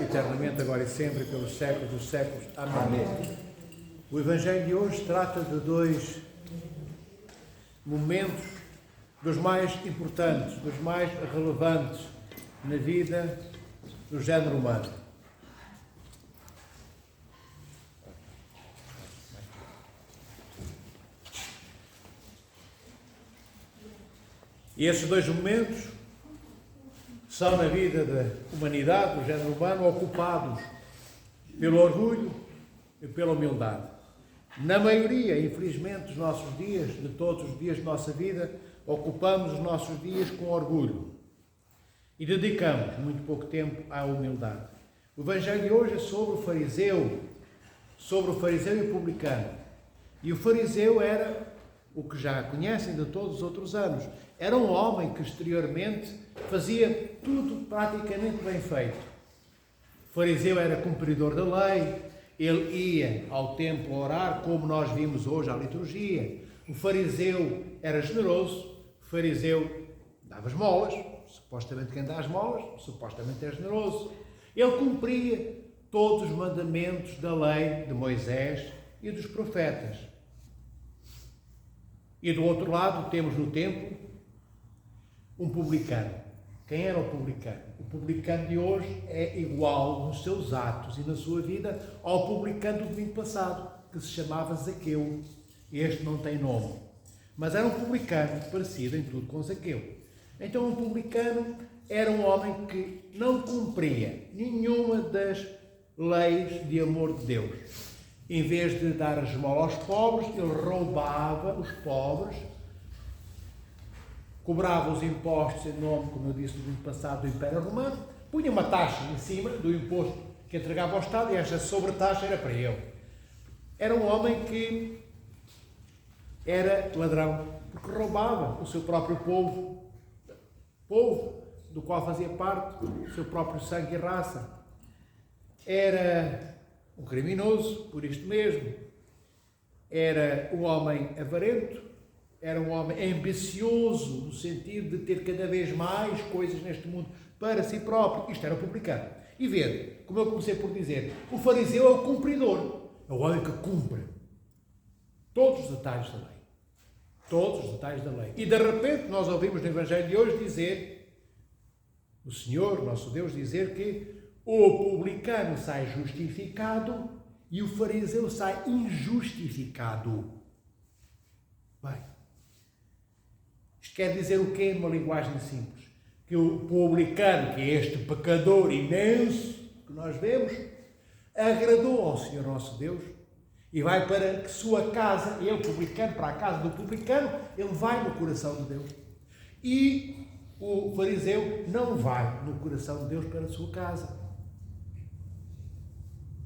eternamente, agora e sempre, pelos séculos dos séculos. Amém. O Evangelho de hoje trata de dois momentos dos mais importantes, dos mais relevantes na vida do género humano. E esses dois momentos são na vida da humanidade, do género humano, ocupados pelo orgulho e pela humildade. Na maioria, infelizmente, dos nossos dias, de todos os dias de nossa vida, ocupamos os nossos dias com orgulho e dedicamos muito pouco tempo à humildade. O Evangelho de hoje é sobre o fariseu e o publicano. E o fariseu era o que já conhecem de todos os outros anos. Era um homem que exteriormente fazia tudo praticamente bem feito. O fariseu era cumpridor da lei, ele ia ao templo orar, como nós vimos hoje à liturgia. O fariseu era generoso, o fariseu dava esmolas, supostamente quem dá esmolas, supostamente é generoso. Ele cumpria todos os mandamentos da lei de Moisés e dos profetas. E do outro lado temos no templo um publicano. Quem era o publicano? O publicano de hoje é igual nos seus atos e na sua vida ao publicano do domingo passado, que se chamava Zaqueu. Este não tem nome, mas era um publicano parecido em tudo com Zaqueu. Então um publicano era um homem que não cumpria nenhuma das leis de amor de Deus. Em vez de dar a esmola aos pobres, ele roubava os pobres, cobrava os impostos em nome, como eu disse no ano passado, do Império Romano, punha uma taxa em cima do imposto que entregava ao Estado e essa sobretaxa era para ele. Era um homem que era ladrão, porque roubava o seu próprio povo do qual fazia parte, o seu próprio sangue e raça. Era um criminoso, por isto mesmo. Era um homem avarento, era um homem ambicioso, no sentido de ter cada vez mais coisas neste mundo para si próprio. Isto era o publicano. E ver, como eu comecei por dizer, o fariseu é o cumpridor, é o homem que cumpre todos os detalhes da lei. Todos os detalhes da lei. E de repente nós ouvimos no Evangelho de hoje dizer, o Senhor, nosso Deus, dizer que o publicano sai justificado e o fariseu sai injustificado. Bem, isto quer dizer o quê numa linguagem simples? Que o publicano, que é este pecador imenso que nós vemos, agradou ao Senhor nosso Deus e vai para a sua casa, ele publicano, para a casa do publicano, ele vai no coração de Deus. E o fariseu não vai no coração de Deus para a sua casa.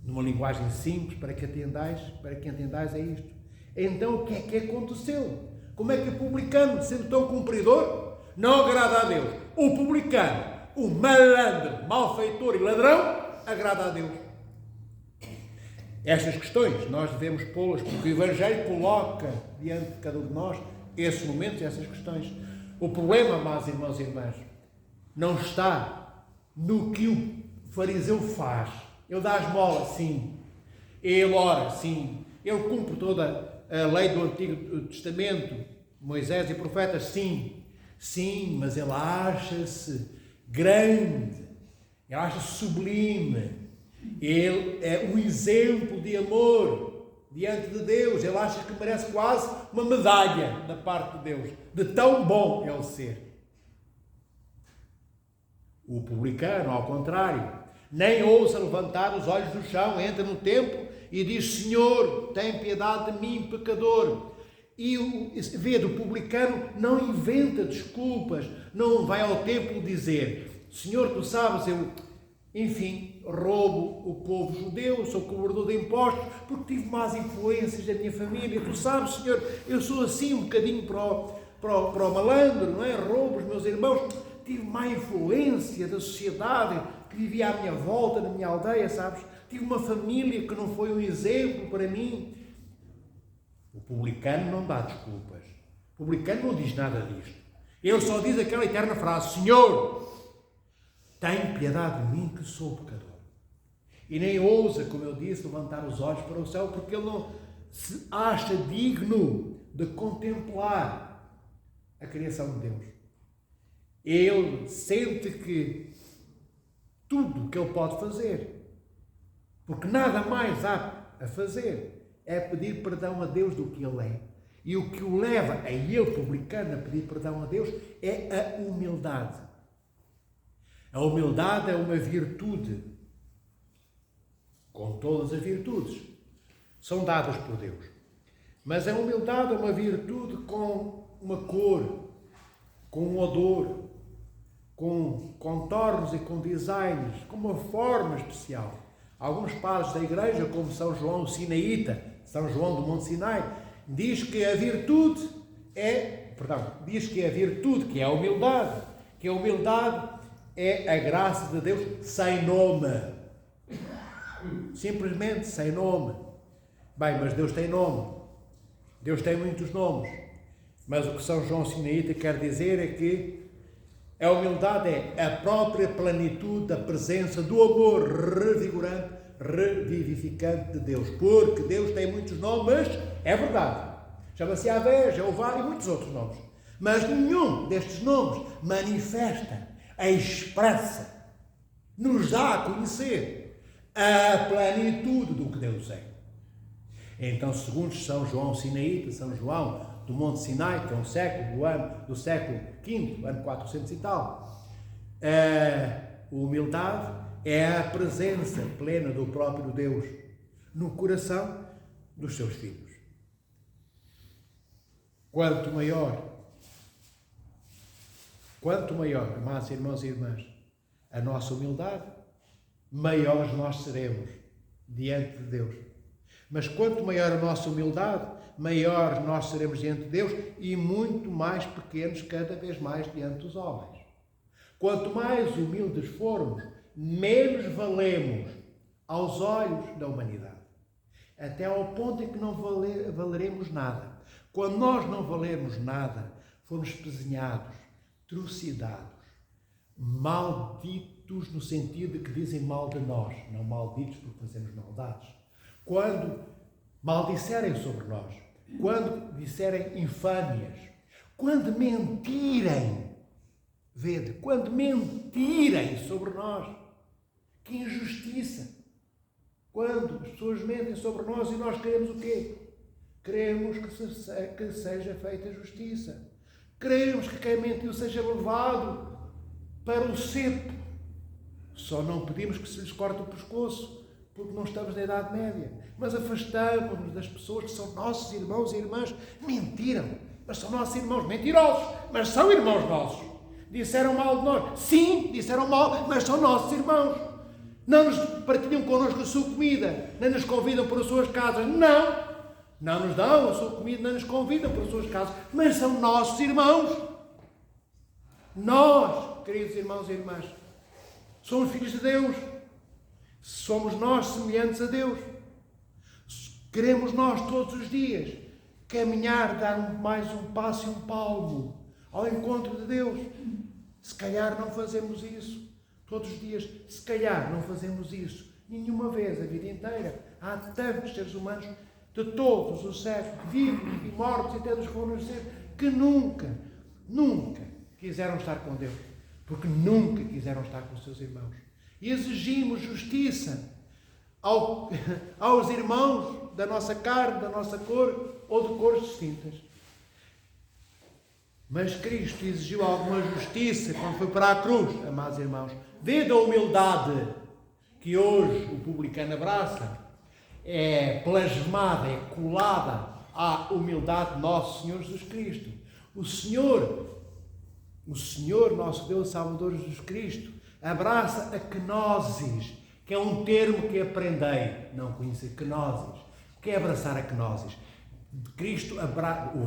Numa linguagem simples, para que entendais é isto. Então, o que aconteceu? Como é que o publicano, sendo tão cumpridor, não agrada a Deus? O publicano, o malandro, malfeitor e ladrão, agrada a Deus. Estas questões nós devemos pô-las, porque o Evangelho coloca diante de cada um de nós esses momentos, essas questões. O problema, amados irmãos e irmãs, não está no que o fariseu faz. Ele dá a esmola, sim. Ele ora, sim. Ele cumpre toda a lei do Antigo Testamento, Moisés e profetas, sim. Sim, mas ele acha-se grande. Ele acha-se sublime. Ele é um exemplo de amor diante de Deus. Ele acha que merece quase uma medalha da parte de Deus, de tão bom ele ser. O publicano, ao contrário, nem ousa levantar os olhos do chão, entra no templo e diz: Senhor, tem piedade de mim, pecador. E o publicano não inventa desculpas, não vai ao templo dizer: Senhor, tu sabes, eu, roubo o povo judeu, sou cobrador de impostos, porque tive más influências da minha família. Tu sabes, Senhor, eu sou assim um bocadinho para o malandro, não é? Roubo os meus irmãos. Tive má influência da sociedade que vivia à minha volta, na minha aldeia, sabes? Tive uma família que não foi um exemplo para mim. O publicano não dá desculpas. O publicano não diz nada disto. Ele só diz aquela eterna frase: Senhor, tem piedade de mim que sou pecador. E nem ousa, como eu disse, levantar os olhos para o céu, porque ele não se acha digno de contemplar a criação de Deus. Ele sente que tudo o que ele pode fazer, porque nada mais há a fazer, é pedir perdão a Deus do que ele é. E o que o leva a ele, publicano, a pedir perdão a Deus é a humildade. A humildade é uma virtude, com todas as virtudes, são dadas por Deus. Mas a humildade é uma virtude com uma cor, com um odor, com contornos e com designs, com uma forma especial. Alguns padres da igreja, como São João Sinaíta, São João do Monte Sinai, diz que a virtude que é a humildade, que a humildade é a graça de Deus sem nome. Simplesmente sem nome. Bem, mas Deus tem nome. Deus tem muitos nomes. Mas o que São João Sinaíta quer dizer é que a humildade é a própria plenitude da presença do amor revigorante, revivificante de Deus. Porque Deus tem muitos nomes, é verdade. Chama-se Yahvé, Jeová e muitos outros nomes. Mas nenhum destes nomes manifesta, expressa, nos dá a conhecer a plenitude do que Deus é. Então, segundo São João Sinaíta, São João do Monte Sinai, que é do século V, ano 400 e tal, a humildade é a presença plena do próprio Deus no coração dos seus filhos. Quanto maior, amados irmãos e irmãs, a nossa humildade, maiores nós seremos diante de Deus. Mas quanto maior a nossa humildade, maiores nós seremos diante de Deus e muito mais pequenos cada vez mais diante dos homens. Quanto mais humildes formos, menos valemos aos olhos da humanidade. Até ao ponto em que não valeremos nada. Quando nós não valermos nada, fomos espezinhados, trucidados, malditos no sentido de que dizem mal de nós, não malditos porque fazemos maldades. Quando maldisserem sobre nós, quando disserem infâmias, quando mentirem, quando mentirem sobre nós, que injustiça! Quando as pessoas mentem sobre nós e nós queremos o quê? Queremos que seja feita justiça. Queremos que quem mentiu seja levado para o cepo. Só não pedimos que se lhes corte o pescoço, porque não estamos na Idade Média. Mas afastamos-nos das pessoas que são nossos irmãos e irmãs. Mentiram, mas são nossos irmãos. Mentirosos, mas são irmãos nossos. Disseram mal de nós. Sim, disseram mal, mas são nossos irmãos. Não nos partilham connosco a sua comida, nem nos convidam para as suas casas. Não nos dão a sua comida, nem nos convidam para as suas casas. Mas são nossos irmãos. Nós, queridos irmãos e irmãs, somos filhos de Deus. Somos nós semelhantes a Deus. Queremos nós todos os dias caminhar, dar mais um passo e um palmo ao encontro de Deus. Se calhar não fazemos isso todos os dias. Se calhar não fazemos isso nenhuma vez a vida inteira. Há tantos seres humanos de todos os séculos, vivos e mortos e até dos que vão nascer, que nunca quiseram estar com Deus. Porque nunca quiseram estar com os seus irmãos. E exigimos justiça aos irmãos da nossa carne, da nossa cor ou de cores distintas. Mas Cristo exigiu alguma justiça quando foi para a cruz, amados irmãos. Vede a humildade que hoje o publicano abraça, é plasmada, é colada à humildade de nosso Senhor Jesus Cristo. O Senhor, nosso Deus e Salvador Jesus Cristo, abraça a kenosis, que é um termo que aprendei, não conheci, kenosis. O que é abraçar a kenosis? O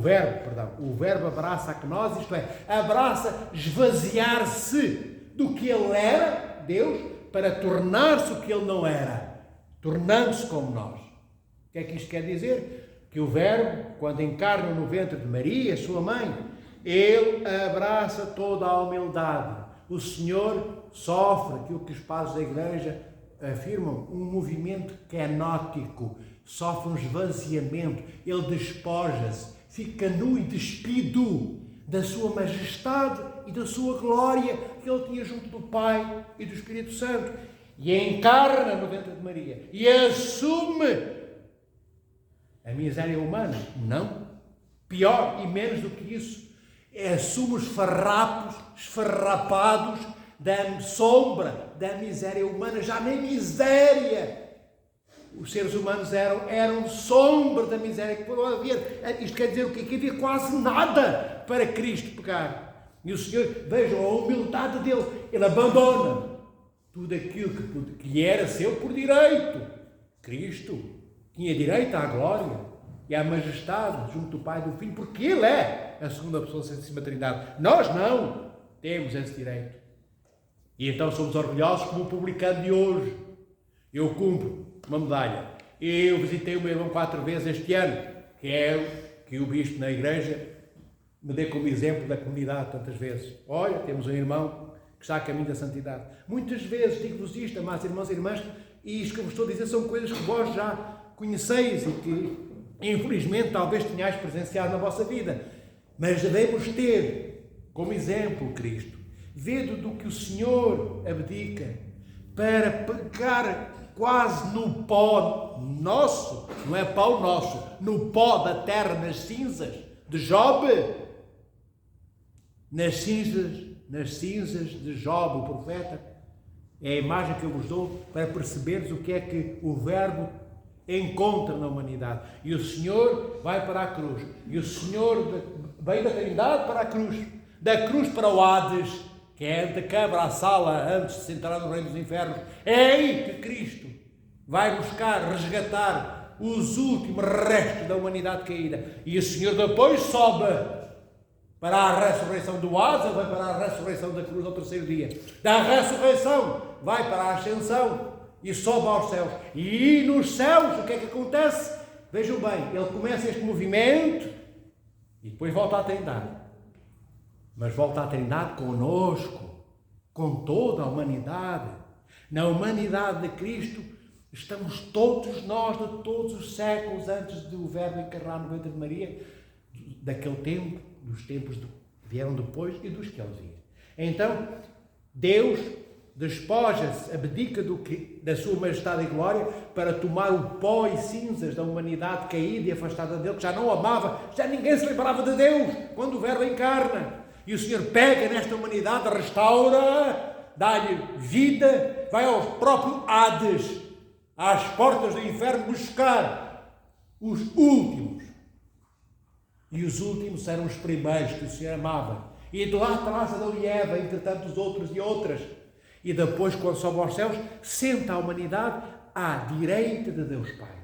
verbo abraça a kenosis, isto é, abraça esvaziar-se do que ele era, Deus, para tornar-se o que ele não era, tornando-se como nós. O que é que isto quer dizer? Que o verbo, quando encarna no ventre de Maria, sua mãe, ele abraça toda a humildade. O Senhor sofre aquilo que os padres da Igreja afirmam, um movimento kenótico, sofre um esvaziamento, ele despoja-se, fica nu e despido da sua majestade e da sua glória que ele tinha junto do Pai e do Espírito Santo, e encarna no ventre de Maria e assume a miséria humana. Não, pior e menos do que isso, assume os farrapos esfarrapados da sombra da miséria humana. Já nem miséria os seres humanos eram sombra da miséria que foram haver. Isto quer dizer o quê? Que havia quase nada para Cristo pegar. E o Senhor, vejam a humildade dele, ele abandona tudo aquilo que lhe era seu por direito. Cristo tinha direito à glória e à majestade junto do Pai e do Filho, porque ele é a segunda pessoa da Santíssima Trindade. Nós não temos esse direito. E então somos orgulhosos como o publicano de hoje. Eu cumpro uma medalha. Eu visitei o meu irmão 4 vezes este ano, que é que o bispo na igreja me dê como exemplo da comunidade tantas vezes. Olha, temos um irmão que está a caminho da santidade. Muitas vezes digo-vos isto, amados irmãos e irmãs, e isto que eu vos estou a dizer são coisas que vós já conheceis e que, infelizmente, talvez tenhais presenciado na vossa vida. Mas devemos ter como exemplo Cristo. Vendo do que o Senhor abdica para pegar quase no pó nosso, não é pau nosso, no pó da terra, nas cinzas de Job, nas cinzas de Job, o profeta. É a imagem que eu vos dou para perceberes o que é que o Verbo encontra na humanidade. E o Senhor vai para a cruz, e o Senhor vem da Trindade para a cruz, da cruz para o Hades, que é de quebra à sala antes de se entrar no reino dos infernos. É aí que Cristo vai buscar, resgatar os últimos restos da humanidade caída. E o Senhor depois sobe para a ressurreição do Hades, vai para a ressurreição da cruz ao terceiro dia. Da ressurreição vai para a ascensão e sobe aos céus. E nos céus, o que é que acontece? Vejam bem, ele começa este movimento e depois volta à Trindade. Mas volta à Trindade conosco, com toda a humanidade. Na humanidade de Cristo estamos todos nós, de todos os séculos antes do Verbo encarnar no ventre de Maria, daquele tempo, dos tempos que vieram depois e dos que ele via. Então, Deus despoja-se, abdica da sua majestade e glória para tomar o pó e cinzas da humanidade caída e afastada dele, que já não amava, já ninguém se lembrava de Deus quando o Verbo encarna. E o Senhor pega nesta humanidade, restaura, dá-lhe vida, vai ao próprio Hades, às portas do inferno, buscar os últimos. E os últimos eram os primeiros que o Senhor amava. E de lá atrás Adão e Eva, entre tantos outros e outras. E depois, quando sobe aos céus, senta a humanidade à direita de Deus Pai.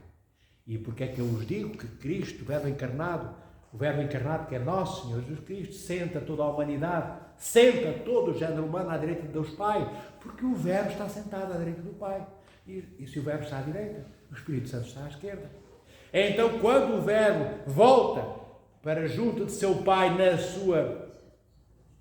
E porque é que eu vos digo que Cristo, o Verbo encarnado que é nosso Senhor Jesus Cristo, senta toda a humanidade, senta todo o género humano à direita de Deus Pai, porque o Verbo está sentado à direita do Pai. E se o Verbo está à direita, o Espírito Santo está à esquerda. Então, quando o Verbo volta para junto de seu Pai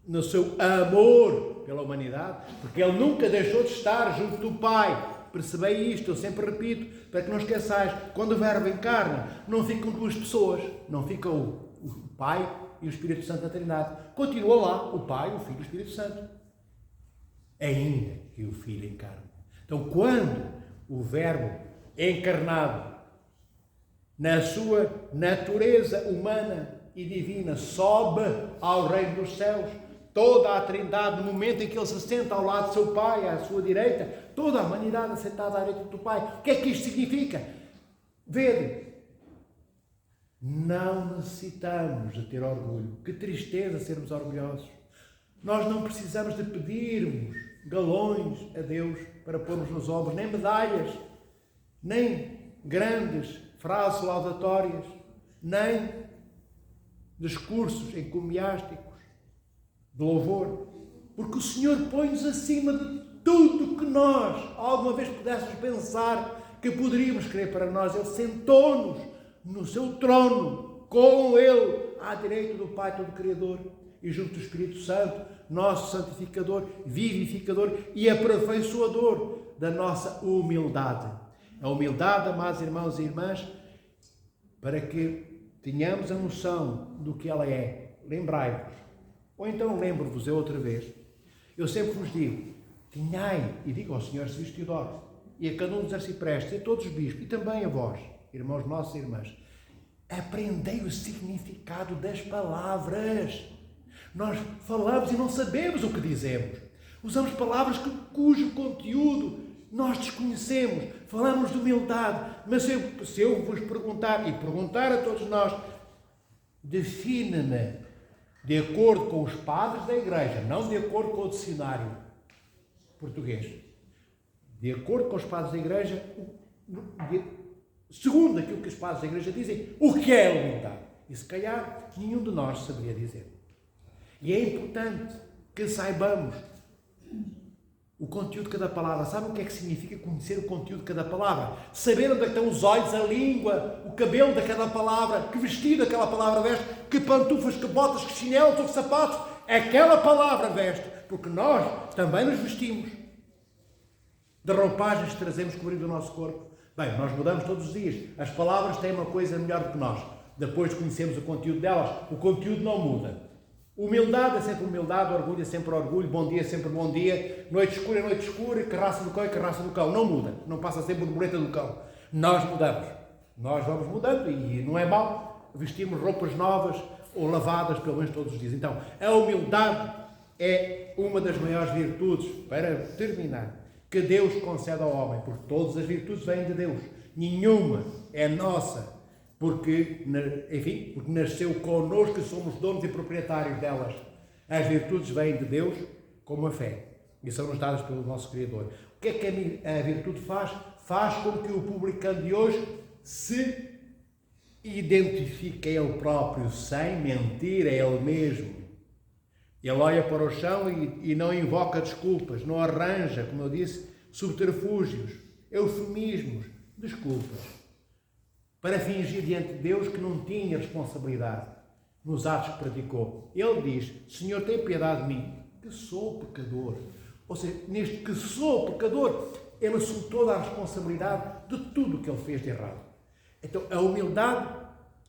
no seu amor pela humanidade, porque ele nunca deixou de estar junto do Pai. Percebei isto, eu sempre repito, para que não esqueçais, quando o Verbo encarna, não ficam duas pessoas, não fica o Pai e o Espírito Santo da Trindade. Continua lá o Pai, o Filho e o Espírito Santo. Ainda que o Filho encarne. Então, quando o Verbo encarnado, na sua natureza humana e divina, sobe ao reino dos céus, toda a Trindade, no momento em que ele se senta ao lado de seu Pai, à sua direita, toda a humanidade sentada à direita do Pai. O que é que isto significa? Vede, não necessitamos de ter orgulho. Que tristeza sermos orgulhosos. Nós não precisamos de pedirmos galões a Deus para pormos nos ombros, nem medalhas, nem grandes frases laudatórias, nem discursos encomiásticos de louvor, porque o Senhor põe-nos acima de tudo que nós alguma vez pudéssemos pensar que poderíamos querer para nós. Ele sentou-nos no seu trono, com Ele à direita do Pai Todo-Criador, e junto do Espírito Santo nosso santificador, vivificador e aperfeiçoador da nossa humildade. A humildade, amados irmãos e irmãs, para que tenhamos a noção do que ela é. Lembrai-vos, ou então lembro-vos eu outra vez, eu sempre vos digo, tenhai, e digo ao Senhor Serviço Teodoro, e a cada um dos arciprestes, e a todos os bispos, e também a vós, irmãos nossos e irmãs, aprendei o significado das palavras. Nós falamos e não sabemos o que dizemos. Usamos palavras cujo conteúdo nós desconhecemos. Falamos de humildade. Mas se eu vos perguntar, e perguntar a todos nós, define-me de acordo com os padres da Igreja, não de acordo com o dicionário português. De acordo com os padres da Igreja, segundo aquilo que os padres da Igreja dizem, o que é humildade? E se calhar nenhum de nós saberia dizer. E é importante que saibamos o conteúdo de cada palavra. Sabe o que é que significa conhecer o conteúdo de cada palavra? Saber onde estão os olhos, a língua, o cabelo daquela palavra, que vestido aquela palavra veste, que pantufas, que botas, que chinelos ou que sapatos aquela palavra veste. Porque nós também nos vestimos de roupagens que trazemos cobrindo o nosso corpo. Bem, nós mudamos todos os dias. As palavras têm uma coisa melhor do que nós. Depois de conhecermos o conteúdo delas, o conteúdo não muda. Humildade é sempre humildade, orgulho é sempre orgulho, bom dia é sempre bom dia, noite escura é noite escura, carraça do cão é carraça do cão. Não muda, não passa a ser borboleta do cão. Nós mudamos. Nós vamos mudando e não é mau vestirmos roupas novas ou lavadas pelo menos todos os dias. Então, a humildade é uma das maiores virtudes, para terminar, que Deus concede ao homem, porque todas as virtudes vêm de Deus. Nenhuma é nossa. Porque nasceu connosco e somos donos e proprietários delas. As virtudes vêm de Deus como a fé e são-nos dadas pelo nosso Criador. O que é que a virtude faz? Faz com que o publicano de hoje se identifique a ele próprio, sem mentir a ele mesmo. Ele olha para o chão e não invoca desculpas, não arranja, como eu disse, subterfúgios, eufemismos, desculpas, para fingir diante de Deus que não tinha responsabilidade nos atos que praticou. Ele diz, Senhor, tem piedade de mim, que sou pecador. Ou seja, neste que sou pecador, ele assume toda a responsabilidade de tudo o que ele fez de errado. Então, a humildade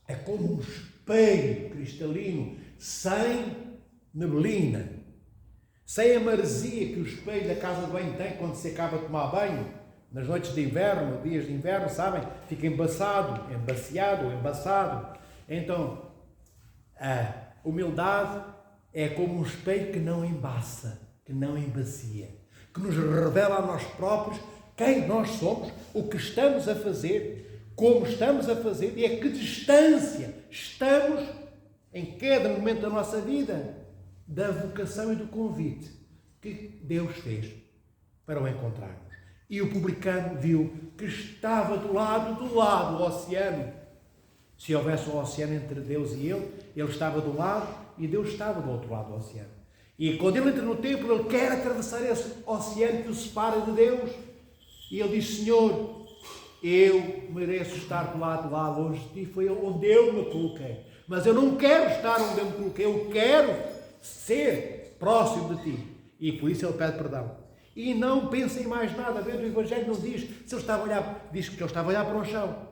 é como um espelho cristalino, sem neblina, sem a maresia que o espelho da casa de banho tem quando se acaba de tomar banho. Nas noites de inverno, dias de inverno, sabem? Fica embaçado, embaciado ou embaçado. Então, a humildade é como um espelho que não embaça, que não embacia, que nos revela a nós próprios quem nós somos, o que estamos a fazer, como estamos a fazer e a que distância estamos em cada momento da nossa vida da vocação e do convite que Deus fez para o encontrarmos. E o publicano viu que estava do lado do oceano. Se houvesse um oceano entre Deus e ele estava do lado e Deus estava do outro lado do oceano. E quando ele entra no templo, ele quer atravessar esse oceano que o separa de Deus. E ele diz, Senhor, eu mereço estar do lado lá longe de ti, foi onde eu me coloquei. Mas eu não quero estar onde eu me coloquei, eu quero ser próximo de ti. E por isso ele pede perdão. E não pensa em mais nada. Vendo o Evangelho não diz se ele estava a olhar, diz que ele estava a olhar para o chão.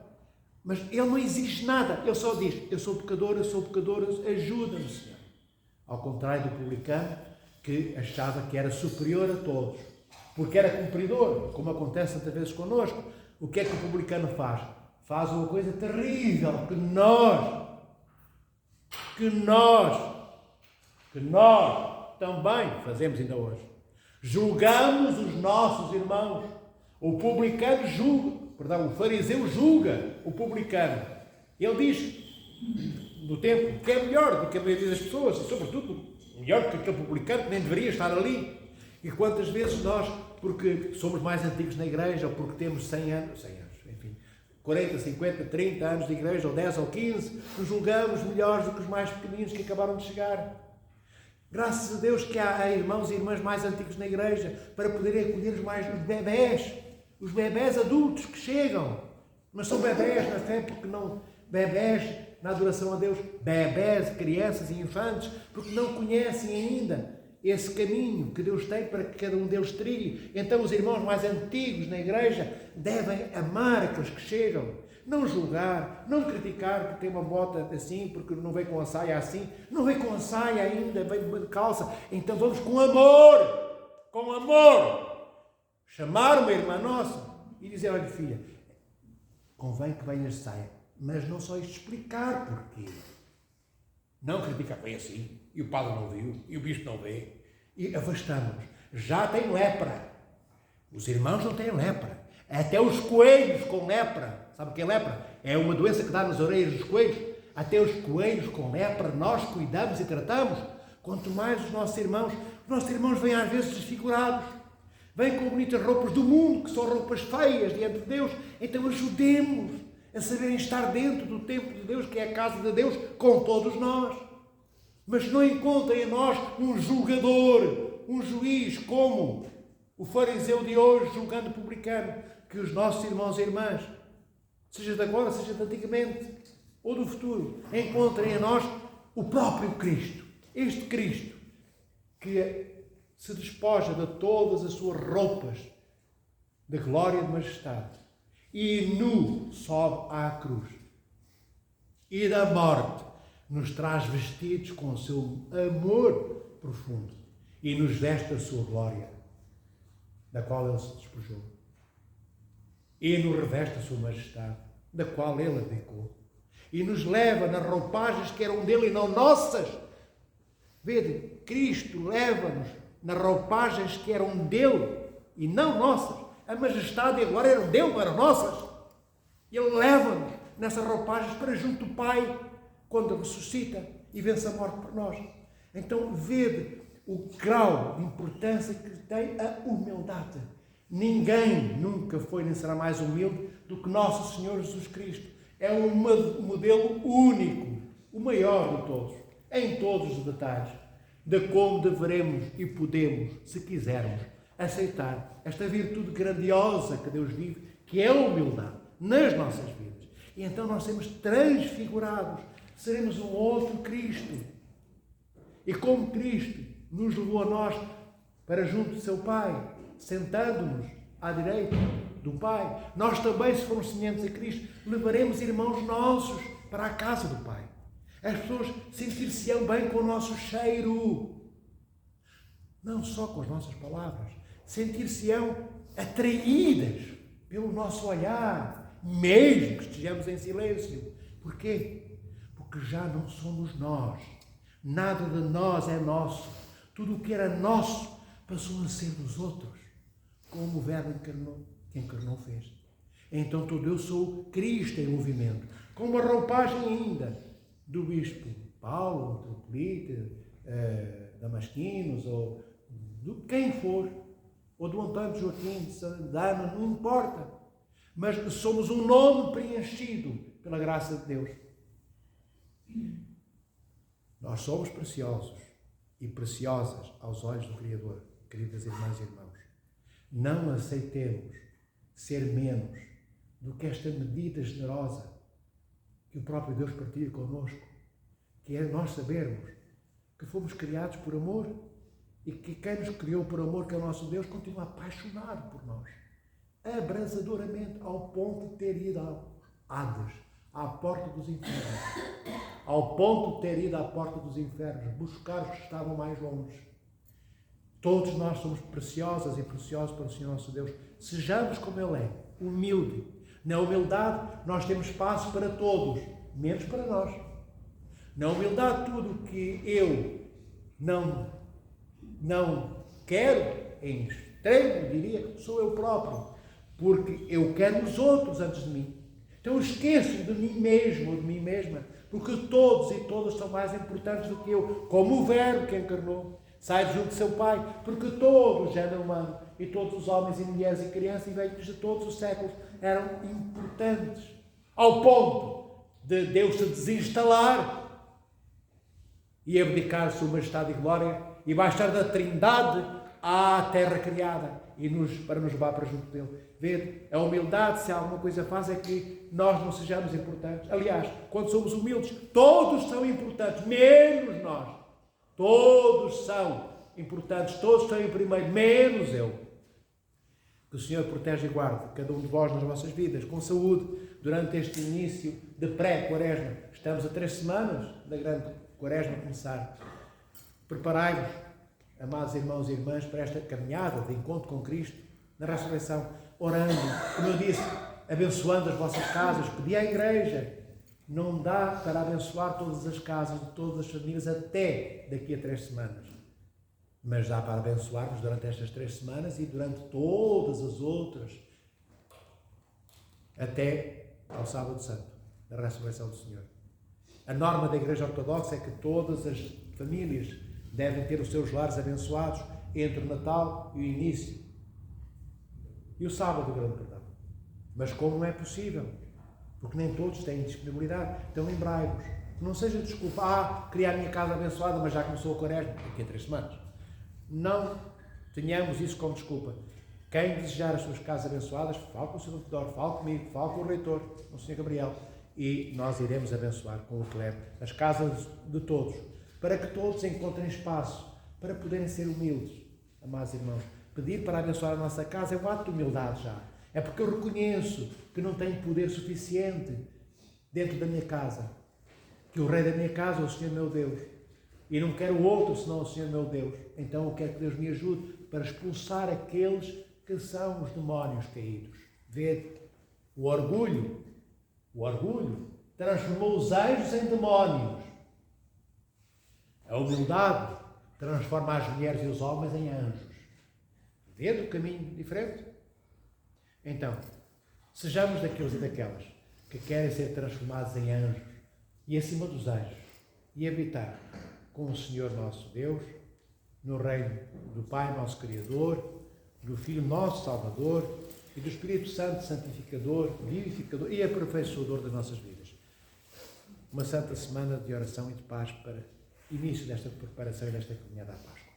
Mas ele não exige nada. Ele só diz, eu sou pecador, ajuda-me, Senhor. Ao contrário do publicano, que achava que era superior a todos. Porque era cumpridor, como acontece tantas vezes connosco. O que é que o publicano faz? Faz uma coisa terrível que nós também fazemos ainda hoje. Julgamos os nossos irmãos. O publicano julga, o fariseu julga o publicano. Ele diz no templo que é melhor do que a maioria das pessoas, e sobretudo melhor do que aquele publicano que nem deveria estar ali. E quantas vezes nós, porque somos mais antigos na igreja, ou porque temos 100 anos, enfim, 40, 50, 30 anos de igreja, ou 10 ou 15, nos julgamos melhores do que os mais pequeninos que acabaram de chegar. Graças a Deus que há irmãos e irmãs mais antigos na igreja para poderem acolher os bebés adultos que chegam. Mas são bebés na fé porque não... Bebés na adoração a Deus. Bebés, crianças e infantes porque não conhecem ainda esse caminho que Deus tem para que cada um deles trilhe. Então os irmãos mais antigos na igreja devem amar aqueles que chegam, não julgar, não criticar porque tem uma bota assim, porque não veio com a saia assim, não veio com a saia ainda, veio de calça. Então vamos com amor, chamar uma irmã nossa e dizer: olha filha, convém que venhas de saia, mas não só isto explicar porquê. Não criticar, bem assim, e o padre não viu, e o bispo não vê, e afastamos-nos. Já tem lepra. Os irmãos não têm lepra. Até os coelhos com lepra. Sabe o que é lepra? É uma doença que dá nas orelhas dos coelhos. Até os coelhos com lepra nós cuidamos e tratamos. Quanto mais os nossos irmãos vêm às vezes desfigurados. Vêm com bonitas roupas do mundo, que são roupas feias diante de Deus. Então ajudemos a saberem estar dentro do templo de Deus, que é a casa de Deus, com todos nós. Mas não encontrem em nós um julgador, um juiz, como o fariseu de hoje, julgando o publicano. Que os nossos irmãos e irmãs, seja de agora, seja de antigamente, ou do futuro, encontrem em nós o próprio Cristo. Este Cristo que se despoja de todas as suas roupas de glória e de majestade e nu sobe à cruz e da morte nos traz vestidos com o seu amor profundo e nos veste a sua glória, da qual ele se despojou, e nos reveste a sua majestade, da qual ele abdicou, e nos leva nas roupagens que eram dele e não nossas. Vede, Cristo leva-nos nas roupagens que eram dele e não nossas. A majestade e a glória eram dele, não eram nossas. Ele leva-nos nessas roupagens para junto do Pai, quando ressuscita e vence a morte por nós. Então, vede o grau de importância que tem a humildade. Ninguém nunca foi nem será mais humilde do que nosso Senhor Jesus Cristo. É um modelo único, o maior de todos, em todos os detalhes, de como deveremos e podemos, se quisermos, aceitar esta virtude grandiosa que Deus vive, que é a humildade, nas nossas vidas. E então nós seremos transfigurados, seremos um outro Cristo. E como Cristo nos levou a nós para junto de seu Pai, sentando-nos à direita do Pai, nós também, se formos semelhantes a Cristo, levaremos irmãos nossos para a casa do Pai. As pessoas sentir-se-ão bem com o nosso cheiro, não só com as nossas palavras, sentir-se-ão atraídas pelo nosso olhar, mesmo que estejamos em silêncio. Porquê? Porque já não somos nós. Nada de nós é nosso. Tudo o que era nosso passou a ser dos outros, como o Verbo encarnou, que encarnou fez. Então todo eu sou Cristo em movimento, com uma roupagem ainda do bispo Paulo, Metropolita, Damasquinos, ou de quem for, ou do Antônio Joaquim de Santana, não importa. Mas somos um nome preenchido pela graça de Deus. Nós somos preciosos e preciosas aos olhos do Criador, queridas irmãs e irmãos. Não aceitemos ser menos do que esta medida generosa que o próprio Deus partilha connosco, que é nós sabermos que fomos criados por amor e que quem nos criou por amor, que é o nosso Deus, continua apaixonado por nós, abrasadoramente, ao ponto de ter ido ao Hades, à porta dos infernos, ao ponto de ter ido à porta dos infernos, buscar os que estavam mais longe. Todos nós somos preciosas e preciosos para o Senhor nosso Deus. Sejamos como Ele é, humilde. Na humildade nós temos espaço para todos, menos para nós. Na humildade, tudo que eu não quero, em extremo, diria, sou eu próprio. Porque eu quero os outros antes de mim. Então eu esqueço de mim mesmo ou de mim mesma, porque todos e todas são mais importantes do que eu, como o Verbo que encarnou, sai junto de seu Pai, porque todo o género humano e todos os homens e mulheres e crianças e velhos de todos os séculos eram importantes, ao ponto de Deus se desinstalar e abdicar a sua majestade e glória e baixar da Trindade à terra criada e para nos levar para junto dele. Vede, a humildade, se alguma coisa faz, é que nós não sejamos importantes. Aliás, quando somos humildes, todos são importantes, menos nós. Todos são importantes, todos estão em primeiro, menos eu. Que o Senhor protege e guarde cada um de vós nas vossas vidas, com saúde, durante este início de pré-quaresma. Estamos a 3 semanas da grande quaresma a começar. Preparai-vos, amados irmãos e irmãs, para esta caminhada de encontro com Cristo, na ressurreição, orando, como eu disse, abençoando as vossas casas. Pedi à igreja, não dá para abençoar todas as casas de todas as famílias até daqui a 3 semanas. Mas dá para abençoar-nos durante estas 3 semanas e durante todas as outras, até ao Sábado Santo, da ressurreição do Senhor. A norma da Igreja Ortodoxa é que todas as famílias devem ter os seus lares abençoados entre o Natal e o início. E o Sábado, o grande perdão. Mas como não é possível? Porque nem todos têm disponibilidade. Então lembrai-vos. Não seja desculpa, queria a minha casa abençoada, mas já começou a quaresma, daqui a 3 semanas. Não tenhamos isso como desculpa. Quem desejar as suas casas abençoadas, fale com o Sr. Doutor, fale comigo, fale com o Reitor, com o Sr. Gabriel, e nós iremos abençoar com o clero as casas de todos, para que todos encontrem espaço, para poderem ser humildes, amados irmãos. Pedir para abençoar a nossa casa é um ato de humildade já. É porque eu reconheço que não tenho poder suficiente dentro da minha casa, que o Rei da minha casa é o Senhor meu Deus, e não quero outro senão o Senhor meu Deus. Então eu quero que Deus me ajude para expulsar aqueles que são os demónios caídos. Vede, o orgulho transformou os anjos em demónios. A humildade transforma as mulheres e os homens em anjos. Vede o caminho diferente? Então, sejamos daqueles e daquelas que querem ser transformados em anjos e acima dos anjos e habitar com o Senhor nosso Deus no reino do Pai nosso Criador, do Filho nosso Salvador e do Espírito Santo santificador, vivificador e aperfeiçoador das nossas vidas. Uma santa semana de oração e de paz para início desta preparação e desta caminhada à Páscoa.